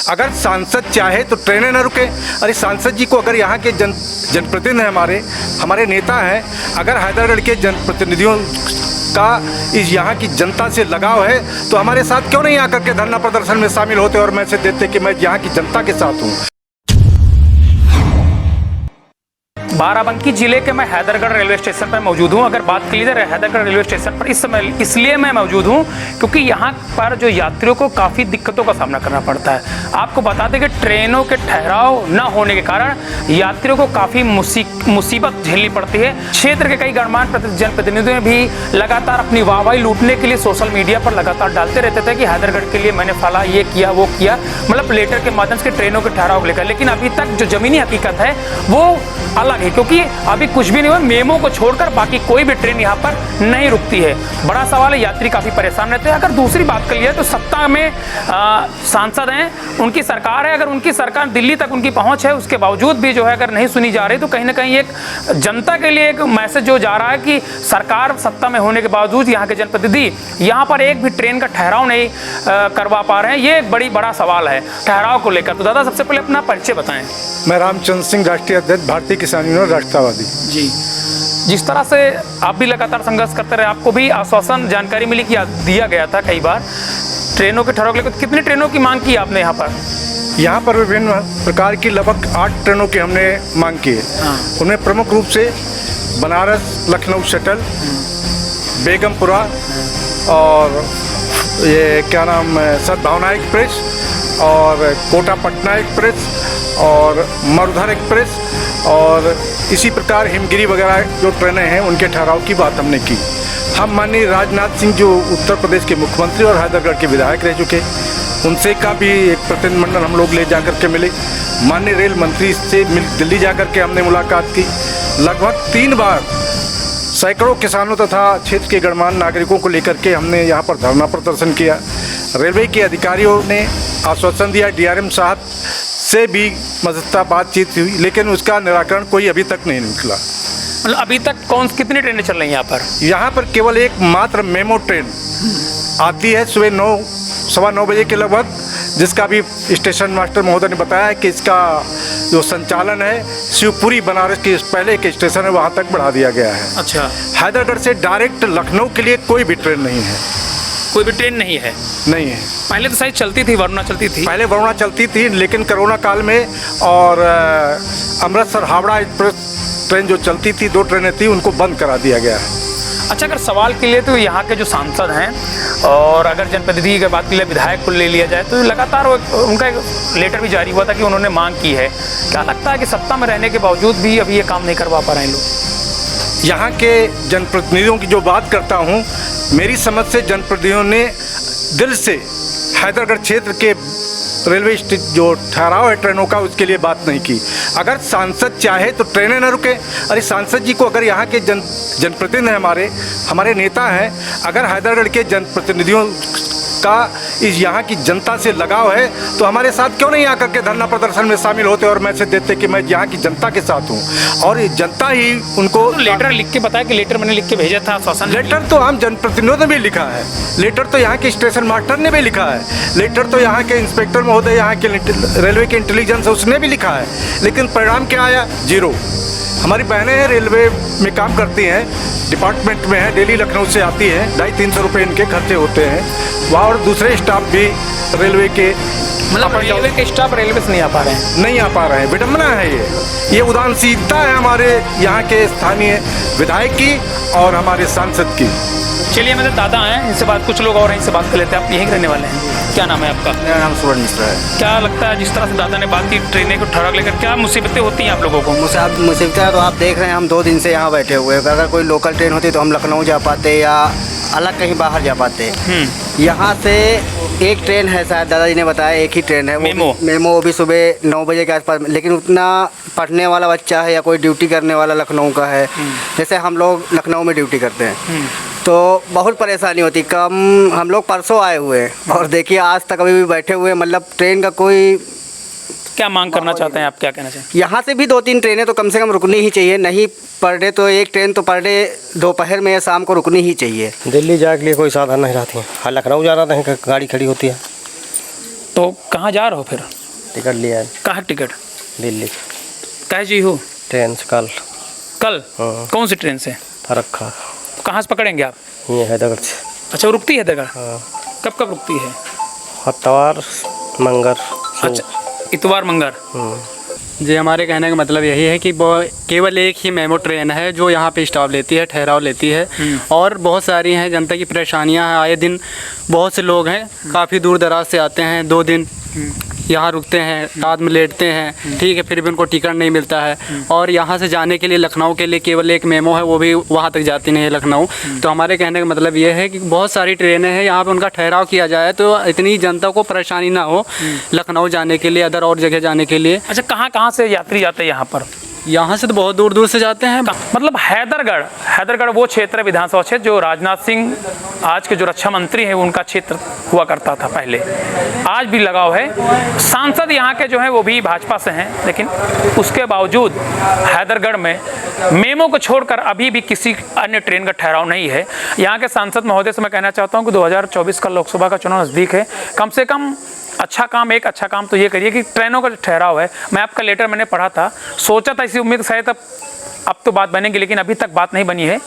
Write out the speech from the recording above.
अगर सांसद चाहे तो ट्रेनें न रुके। अरे सांसद जी को अगर यहाँ के जनप्रतिनिधि हैं, हमारे नेता हैं, अगर हैदरगढ़ के जनप्रतिनिधियों का इस यहाँ की जनता से लगाव है तो हमारे साथ क्यों नहीं आकर के धरना प्रदर्शन में शामिल होते और मैसेज देते कि मैं यहाँ की जनता के साथ हूँ। बाराबंकी जिले के मैं हैदरगढ़ रेलवे स्टेशन पर मौजूद हूं। अगर बात की जाए हैदरगढ़ रेलवे स्टेशन पर इस समय इसलिए मैं मौजूद हूं क्योंकि यहां पर जो यात्रियों को काफ़ी दिक्कतों का सामना करना पड़ता है। आपको बता दें कि ट्रेनों के ठहराव न होने के कारण यात्रियों को काफ़ी मुसीबत झेलनी पड़ती है। क्षेत्र के कई गणमान्य जनप्रतिनिधियों भी लगातार अपनी वाहवाही लूटने के लिए सोशल मीडिया पर लगातार डालते रहते थे कि हैदरगढ़ के लिए मैंने फला ये किया वो किया, मतलब लेटर के माध्यम से ट्रेनों के ठहराव को लेकर। लेकिन अभी तक जो जमीनी हकीकत है वो अलग है क्योंकि अभी कुछ भी नहीं हुआ। मेमो को छोड़कर बाकी कोई भी ट्रेन यहाँ पर नहीं रुकती है। बड़ा सवाल है, यात्री काफ़ी परेशान रहते हैं। अगर दूसरी बात कर लिया तो सत्ता में सांसद हैं, उनकी सरकार है, अगर उनकी सरकार दिल्ली तक उनकी पहुँच है, उसके बावजूद भी जो है अगर नहीं सुनी जा रही तो कहीं ना कहीं एक जनता के लिए एक मैसेज जो जा रहा है कि सरकार सत्ता में होने के बावजूद यहाँ के जनप्रतिनिधि यहाँ पर एक भी ट्रेन का ठहराव नहीं करवा पा रहे हैं। ये एक बड़ा सवाल है ठहराव को लेकर। तो दादा सबसे पहले अपना परिचय बताएं। मैं रामचंद्र सिंह, राष्ट्रीय अध्यक्ष भारतीय किसान यूनियन राष्ट्रवादी जी। जिस तरह से आप भी लगातार संघर्ष करते रहे, आपको भी आश्वासन जानकारी मिली कि दिया गया था कई बार ट्रेनों के ठहराव को लेकर, कितनी ट्रेनों की मांग की आपने यहाँ पर? यहाँ पर विभिन्न प्रकार की लगभग 8 ट्रेनों की हमने मांग की है। उनमें प्रमुख रूप से बनारस लखनऊ शटल, बेगमपुरा और ये क्या नाम सद्भावना एक्सप्रेस और कोटा पटना एक्सप्रेस और मरुधर एक्सप्रेस और इसी प्रकार हिमगिरी वगैरह जो ट्रेनें हैं उनके ठहराव की बात हमने की। हम माननीय राजनाथ सिंह जो उत्तर प्रदेश के मुख्यमंत्री और हैदरगढ़ के विधायक रह चुके, उनसे का भी एक प्रतिनिधिमंडल हम लोग ले जाकर के मिले। माननीय रेल मंत्री से दिल्ली जाकर के हमने मुलाकात की। लगभग 3 बार सैकड़ों किसानों तथा क्षेत्र के गणमान्य नागरिकों को लेकर के हमने यहाँ पर धरना प्रदर्शन किया। रेलवे के अधिकारियों ने आश्वासन दिया, डीआरएम साहब से भी मज़ीदा बातचीत हुई, लेकिन उसका निराकरण कोई अभी तक नहीं निकला। मतलब अभी तक कितनी ट्रेनें चल रही हैं यहाँ पर? यहाँ पर केवल एक मात्र मेमो ट्रेन आती है सुबह 9 सवा 9 बजे के लगभग, जिसका भी स्टेशन मास्टर महोदय ने बताया कि इसका जो संचालन है शिवपुरी बनारस के पहले के स्टेशन है वहाँ तक बढ़ा दिया गया है। अच्छा। हैदरगढ़ से डायरेक्ट लखनऊ के लिए कोई भी ट्रेन नहीं है। कोई भी ट्रेन नहीं है? नहीं है। पहले तो शायद चलती थी, वरुणा चलती थी। पहले वरुणा चलती थी, लेकिन कोरोना काल में और अमृतसर हावड़ा एक्सप्रेस ट्रेन जो चलती थी, 2 ट्रेनें थी, उनको बंद करा दिया गया है। अच्छा, अगर सवाल के लिए तो यहाँ के जो सांसद हैं और अगर जनप्रतिनिधि की बात के लिए विधायक को ले लिया जाए तो लगातार उनका एक लेटर भी जारी हुआ था कि उन्होंने मांग की है। क्या लगता है कि सत्ता में रहने के बावजूद भी अभी ये काम नहीं करवा पा रहे हैं लोग? यहाँ के जनप्रतिनिधियों की जो बात करता हूँ, मेरी समझ से जनप्रतिनिधियों ने दिल से हैदरगढ़ क्षेत्र के रेलवे जो ठहराव है ट्रेनों का उसके लिए बात नहीं की। अगर सांसद चाहे तो ट्रेनें न रुके। अरे सांसद जी को अगर यहाँ के जनप्रतिनिधि हैं, हमारे नेता हैं, अगर हैदरगढ़ के जनप्रतिनिधियों का इस यहाँ की जनता से लगाव है तो हमारे साथ क्यों नहीं आकर के धरना प्रदर्शन में शामिल होते और मैसेज देते कि मैं यहाँ की जनता के साथ हूँ। और जनता ही उनको लेटर लिख के बताया कि लेटर मैंने लिख के भेजा था आश्वासन। लेटर तो हम जनप्रतिनिधियों ने भी लिखा है, लेटर तो यहाँ के स्टेशन मास्टर ने भी लिखा है, लेटर तो यहाँ के इंस्पेक्टर महोदय, यहाँ के रेलवे के इंटेलिजेंस उसने भी लिखा है, लेकिन परिणाम क्या आया? 0। हमारी बहनें हैं, रेलवे में काम करती हैं, डिपार्टमेंट में है, डेली लखनऊ से आती है, 250-300 रुपये इनके खर्चे होते हैं वहाँ, और दूसरे स्टाफ भी रेलवे के, मतलब रेलवे के स्टाफ रेलवे से नहीं आ पा रहे हैं। नहीं आ पा रहे हैं। विडम्बना है ये उदासीनता है हमारे यहाँ के स्थानीय विधायक की और हमारे सांसद की। चलिए, मेरे दादा हैं, इनसे बात, कुछ लोग और इनसे बात कर लेते हैं। आप यहीं रहने वाले हैं? क्या नाम है आपका? मेरा नाम सुवर्ण मिश्रा है। क्या लगता है जिस तरह से दादा ने बात की ट्रेनें को ठहराव लेकर, क्या मुसीबतें होती हैं आप लोगों को? मुसीबतें तो आप देख रहे हैं, हम 2 दिन से यहाँ बैठे हुए हैं। अगर कोई लोकल ट्रेन होती तो हम लखनऊ जा पाते या अलग कहीं बाहर जा पाते। यहाँ से एक ट्रेन है, शायद दादाजी ने बताया एक ही ट्रेन है, मेमो, वो भी सुबह 9 बजे के आसपास। लेकिन उतना पढ़ने वाला बच्चा है या कोई ड्यूटी करने वाला लखनऊ का है, जैसे हम लोग लखनऊ में ड्यूटी करते हैं, तो बहुत परेशानी होती। हम लोग परसों आए हुए हैं और देखिए आज तक अभी भी बैठे हुए हैं। मतलब ट्रेन का कोई क्या मांग करना चाहते हैं आप, क्या कहना चाहते हैं? यहाँ से भी 2-3 ट्रेनें तो कम से कम रुकनी ही चाहिए। नहीं पर डे तो एक ट्रेन तो पर डे दोपहर में या शाम को रुकनी ही चाहिए। दिल्ली जाने के लिए कोई साधन नहीं रहती है। हाँ, लखनऊ जाना तो गाड़ी खड़ी होती है। तो कहाँ जा रहे हो फिर? टिकट लिया है कहाँ टिकट? दिल्ली कहे जी हो? ट्रेन से कल। कल? हाँ। कौन सी ट्रेन से? फरक्का। कहाँ से पकड़ेंगे आप? ये हैदराबाद से। अच्छा, वो रुकती है हैदरगढ़? हाँ। कब कब रुकती है? हफ्तावार मंगर। अच्छा, इतवार मंगर। जी, हमारे कहने का मतलब यही है कि वो केवल एक ही मेमो ट्रेन है जो यहाँ पे स्टॉप लेती है, ठहराव लेती है, और बहुत सारी हैं जनता की परेशानियाँ हैं। आए दिन बहुत से लोग हैं, काफ़ी दूर दराज से आते हैं, 2 दिन यहाँ रुकते हैं, रात में लेटते हैं, ठीक है, फिर भी उनको टिकट नहीं मिलता है। और यहाँ से जाने के लिए लखनऊ के लिए केवल एक मेमो है, वो भी वहाँ तक जाती नहीं है, लखनऊ। तो हमारे कहने का मतलब ये है कि बहुत सारी ट्रेनें हैं, यहाँ पे उनका ठहराव किया जाए तो इतनी जनता को परेशानी ना हो लखनऊ जाने के लिए, अदर और जगह जाने के लिए। अच्छा, कहाँ कहाँ से यात्री जाते हैं यहाँ पर? यहाँ से तो बहुत दूर दूर से जाते हैं। मतलब हैदरगढ़ वो क्षेत्र, विधानसभा क्षेत्र जो राजनाथ सिंह आज के जो रक्षा मंत्री हैं उनका क्षेत्र हुआ करता था पहले, आज भी लगाव है। सांसद यहाँ के जो हैं वो भी भाजपा से हैं, लेकिन उसके बावजूद हैदरगढ़ में मेमो को छोड़कर अभी भी किसी अन्य ट्रेन का ठहराव नहीं है। यहाँ के सांसद महोदय से मैं कहना चाहता हूँ कि 2024 का लोकसभा का चुनाव नज़दीक है, कम से कम अच्छा काम तो ये करिए कि ट्रेनों का जो ठहराव है, मैं आपका लेटर मैंने पढ़ा था, सोचा था, इसी उम्मीद शायद अब तो बात बनेगी, लेकिन अभी तक बात नहीं बनी है।